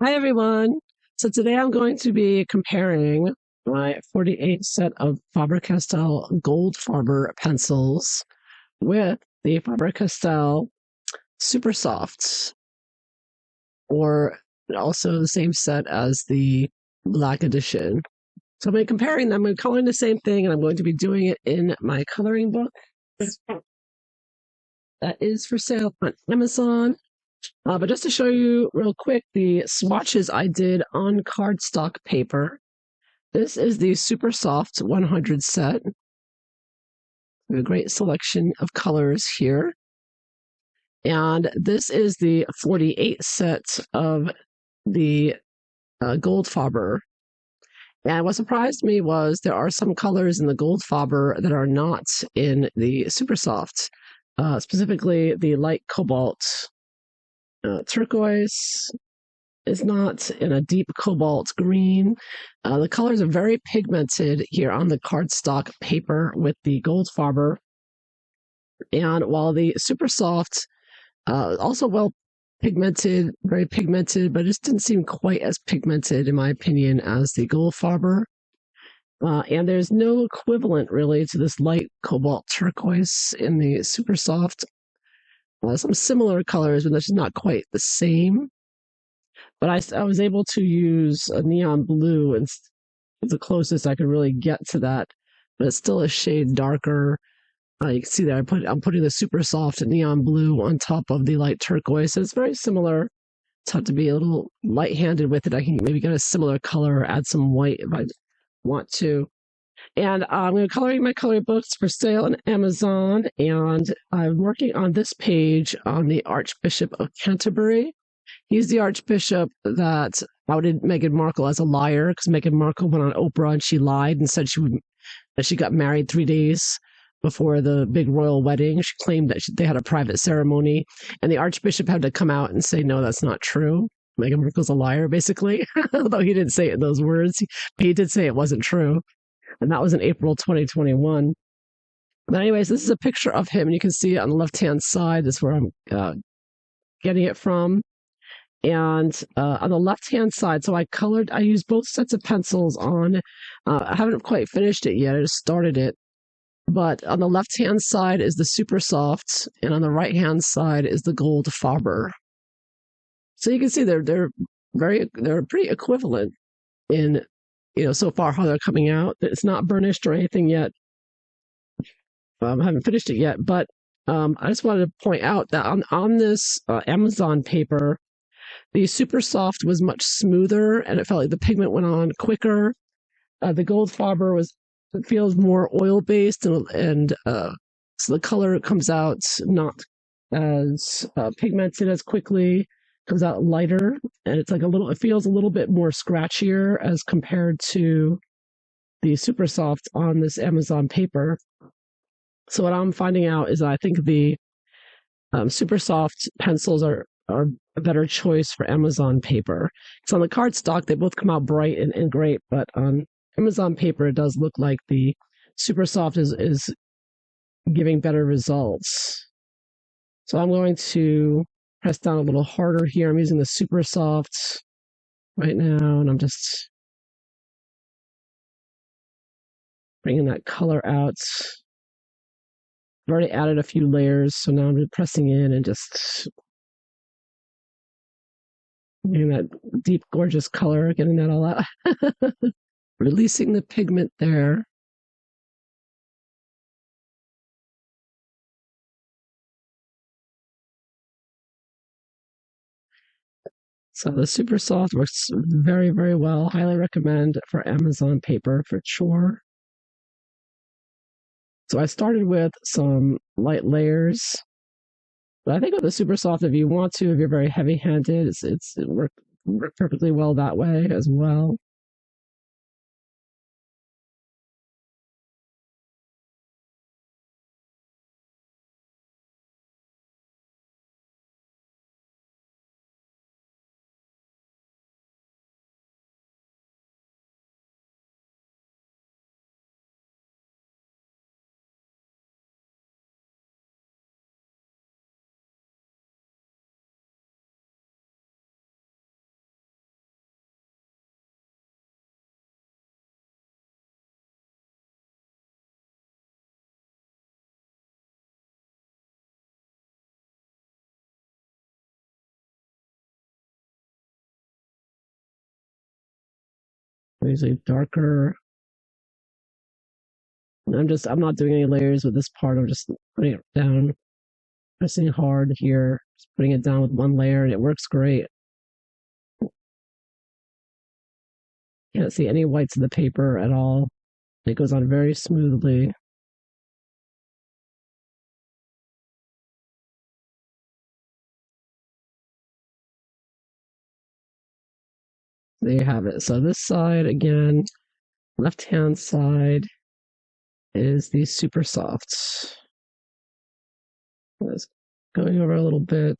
Hi everyone. So today I'm going to be comparing my 48 set of Faber-Castell Goldfaber pencils with the Faber-Castell Supersofts, or also the same set as the Black Edition. So I'm comparing them. I'm coloring the same thing, and I'm going to be doing it in my coloring book that is for sale on Amazon. But just to show you real quick the swatches I did on cardstock paper. This is the Supersoft 100 set. A great selection of colors here. And this is the 48 set of the Goldfaber. And what surprised me was there are some colors in the Goldfaber that are not in the Supersoft, specifically the light cobalt turquoise, is not in a deep cobalt green. The colors are very pigmented here on the cardstock paper with the Goldfaber. And while the Supersoft, also well pigmented, very pigmented, but it just didn't seem quite as pigmented, in my opinion, as the Goldfaber. And there's no equivalent really to this light cobalt turquoise in the Supersoft. Some similar colors, but that's just not quite the same. But I was able to use a neon blue, and it's the closest I could really get to that. But it's still a shade darker. You can see that I'm putting the super soft neon blue on top of the light turquoise. So it's very similar. It's have to be a little light-handed with it. I can maybe get a similar color, add some white if I want to. And I'm going to coloring my coloring books for sale on Amazon. And I'm working on this page on the Archbishop of Canterbury. He's the Archbishop that outed Meghan Markle as a liar because Meghan Markle went on Oprah and she lied and said that she got married 3 days before the big royal wedding. She claimed that they had a private ceremony, and the Archbishop had to come out and say, no, that's not true. Meghan Markle's a liar, basically, although he didn't say it in those words. He did say it wasn't true, and that was in April 2021. But anyways, this is a picture of him, and you can see it on the left-hand side. That's where I'm getting it from. And on the left-hand side, so I used both sets of pencils on. I haven't quite finished it yet. I just started it. But on the left-hand side is the Supersoft, and on the right-hand side is the Goldfaber. So you can see they're pretty equivalent in, so far how they're coming out. It's not burnished or anything yet. I haven't finished it yet, but I just wanted to point out that on this Amazon paper, the Supersoft was much smoother, and it felt like the pigment went on quicker. The Goldfaber feels more oil based, and so the color comes out not as pigmented as quickly. Comes out lighter, and it feels a little bit more scratchier as compared to the Supersoft on this Amazon paper. So what I'm finding out is I think the Supersoft pencils are a better choice for Amazon paper. It's on the cardstock, they both come out bright and great, but on Amazon paper, it does look like the Supersoft is giving better results. So I'm going to press down a little harder here. I'm using the Supersoft right now, and I'm just bringing that color out. I've already added a few layers, so now I'm pressing in and just getting that deep, gorgeous color, getting that all out. Releasing the pigment there. So the Supersoft works very, very well. Highly recommend for Amazon paper for sure. So I started with some light layers. But I think with the Supersoft, if you want to, if you're very heavy-handed, it works perfectly well that way as well. usually darker. And I'm not doing any layers with this part. I'm just putting it down, pressing hard here, just putting it down with one layer, and it works great. Can't see any whites of the paper at all. It goes on very smoothly. There you have it. So this side again, left-hand side is the Supersoft. Just going over a little bit.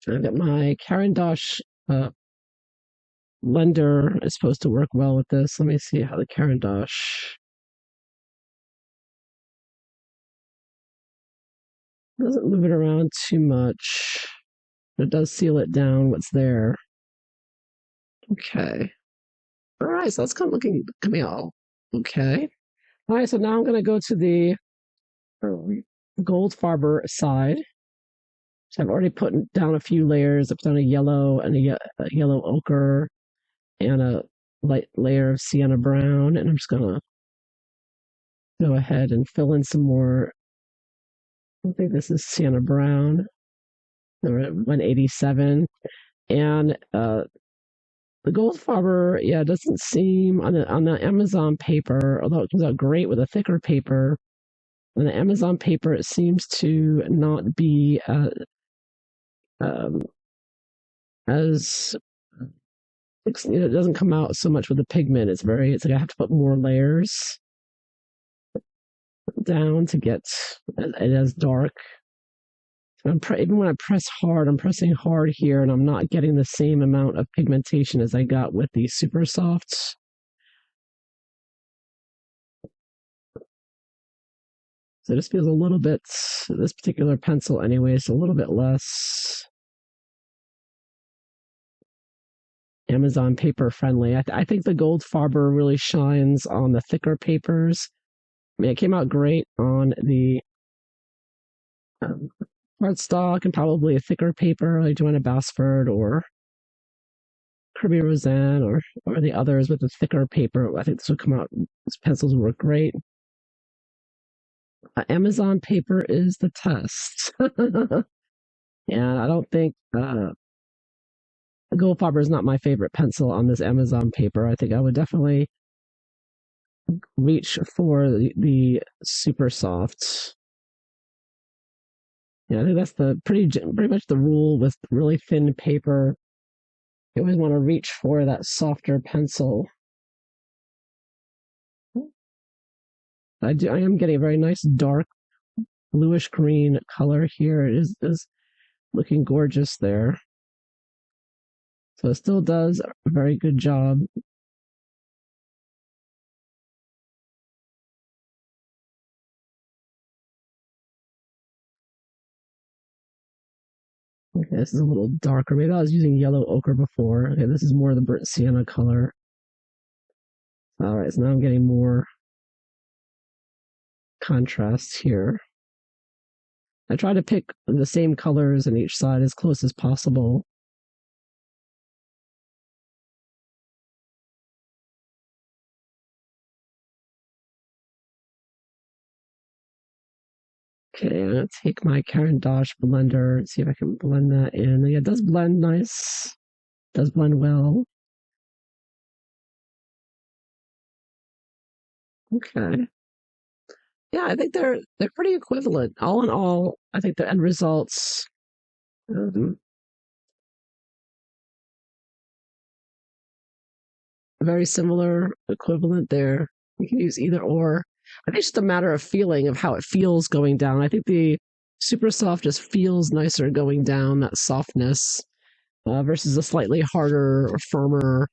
I've got my Caran d'Ache blender is supposed to work well with this. Let me see how the Caran d'Ache doesn't move it around too much, but it does seal it down what's there. Okay. All right, so that's kind of coming out okay. All right, so now I'm going to go to the Goldfaber side. So I've already put down a few layers. I've done a yellow and a yellow ochre and a light layer of sienna brown, and I'm just going to go ahead and fill in some more. I think this is sienna brown. We're at 187, and the Goldfaber, yeah, doesn't seem on the Amazon paper, although it comes out great with a thicker paper. On the Amazon paper, it seems to not be as it doesn't come out so much with the pigment. It's like I have to put more layers down to get it as dark. Even when I press hard, I'm pressing hard here, and I'm not getting the same amount of pigmentation as I got with the Supersofts. So this feels a little bit, this particular pencil anyway, is a little bit less Amazon paper friendly. I think the Goldfaber really shines on the thicker papers. I mean, it came out great on the cardstock and probably a thicker paper like Joanna Basford or Kirby Roseanne or the others with the thicker paper. I think this would come out, these pencils would work great. Amazon paper is the test. And I don't think the Goldfaber is not my favorite pencil on this Amazon paper. I think I would definitely reach for the Supersoft. Yeah, I think that's the pretty much the rule with really thin paper. You always want to reach for that softer pencil. I am getting a very nice dark bluish green color here. It is looking gorgeous there. So it still does a very good job. Okay, this is a little darker. Maybe I was using yellow ochre before. Okay, this is more the burnt sienna color. All right, so now I'm getting more contrast here. I try to pick the same colors on each side as close as possible. Okay, I'm gonna take my Caran d'Ache blender and see if I can blend that in. Yeah, it does blend nice. It does blend well. Okay. Yeah, I think they're pretty equivalent. All in all, I think the end results very similar, equivalent there. You can use either or. I think it's just a matter of feeling of how it feels going down. I think the Supersoft just feels nicer going down, that softness, versus a slightly harder or firmer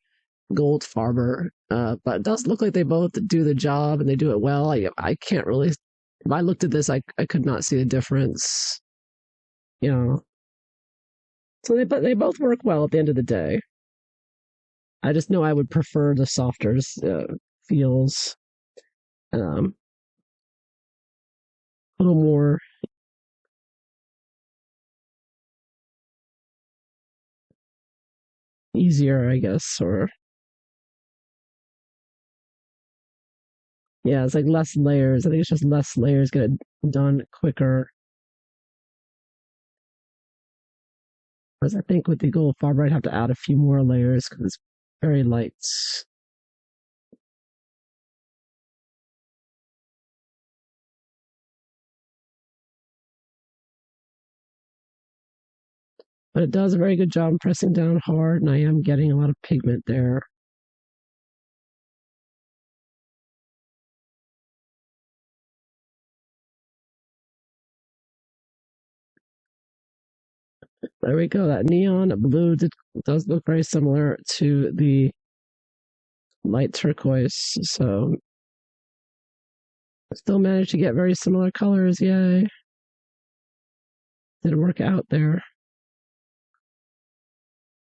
Goldfarber. But it does look like they both do the job and they do it well. I can't really, if I looked at this, I could not see the difference. You know, so they both work well at the end of the day. I just know I would prefer the softer feels. A little more easier, I guess, or Yeah, it's like less layers. I think it's just less layers get it done quicker. Whereas I think with the Goldfaber, I'd have to add a few more layers because it's very light. But it does a very good job pressing down hard, and I am getting a lot of pigment there. There we go. That neon blue does look very similar to the light turquoise. So still managed to get very similar colors. Yay. Did work out there.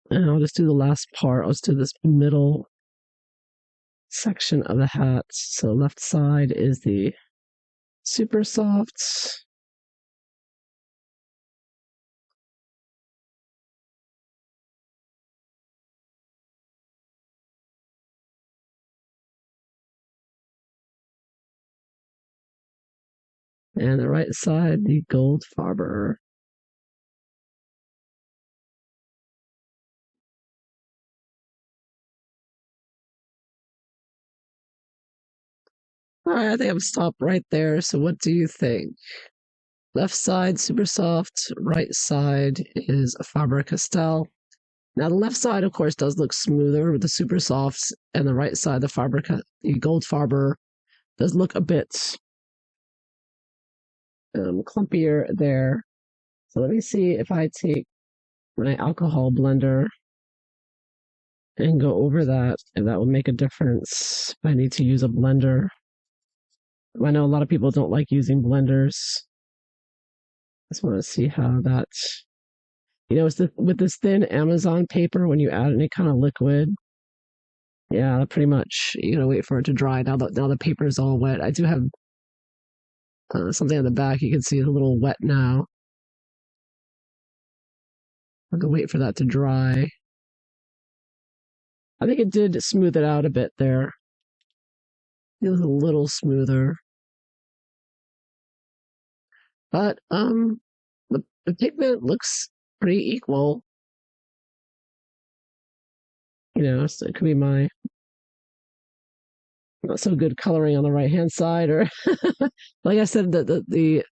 And I'll just do the last part. I'll just do this middle section of the hat. So left side is the Supersoft. And the right side, the Goldfaber. All right, I think I'm stopped right there. So what do you think? Left side, Supersoft. Right side is a Faber Castell. Now the left side, of course, does look smoother with the Supersofts, and the right side, the Goldfaber, does look a bit clumpier there. So let me see if I take my alcohol blender and go over that, if that will make a difference. If I need to use a blender. I know a lot of people don't like using blenders. I just want to see how that, it's with this thin Amazon paper, when you add any kind of liquid, yeah, pretty much you gotta wait for it to dry. Now the paper is all wet. I do have something on the back you can see is a little wet now. I'll go wait for that to dry. I think it did smooth it out a bit there. It was a little smoother. But the pigment looks pretty equal. So it could be my not so good coloring on the right hand side, or like I said, the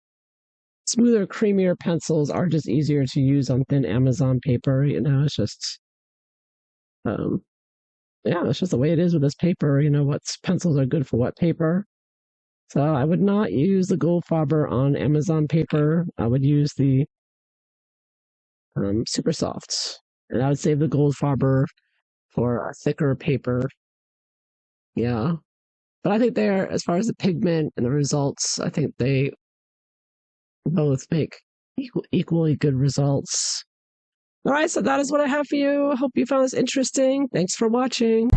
smoother, creamier pencils are just easier to use on thin Amazon paper. It's just yeah, it's just the way it is with this paper. What pencils are good for what paper. So I would not use the Goldfaber on Amazon paper. I would use the Supersofts, and I would save the Goldfaber for a thicker paper. Yeah, but I think they're, as far as the pigment and the results, I think they both make equally good results. All right, so that is what I have for you. I hope you found this interesting. Thanks for watching.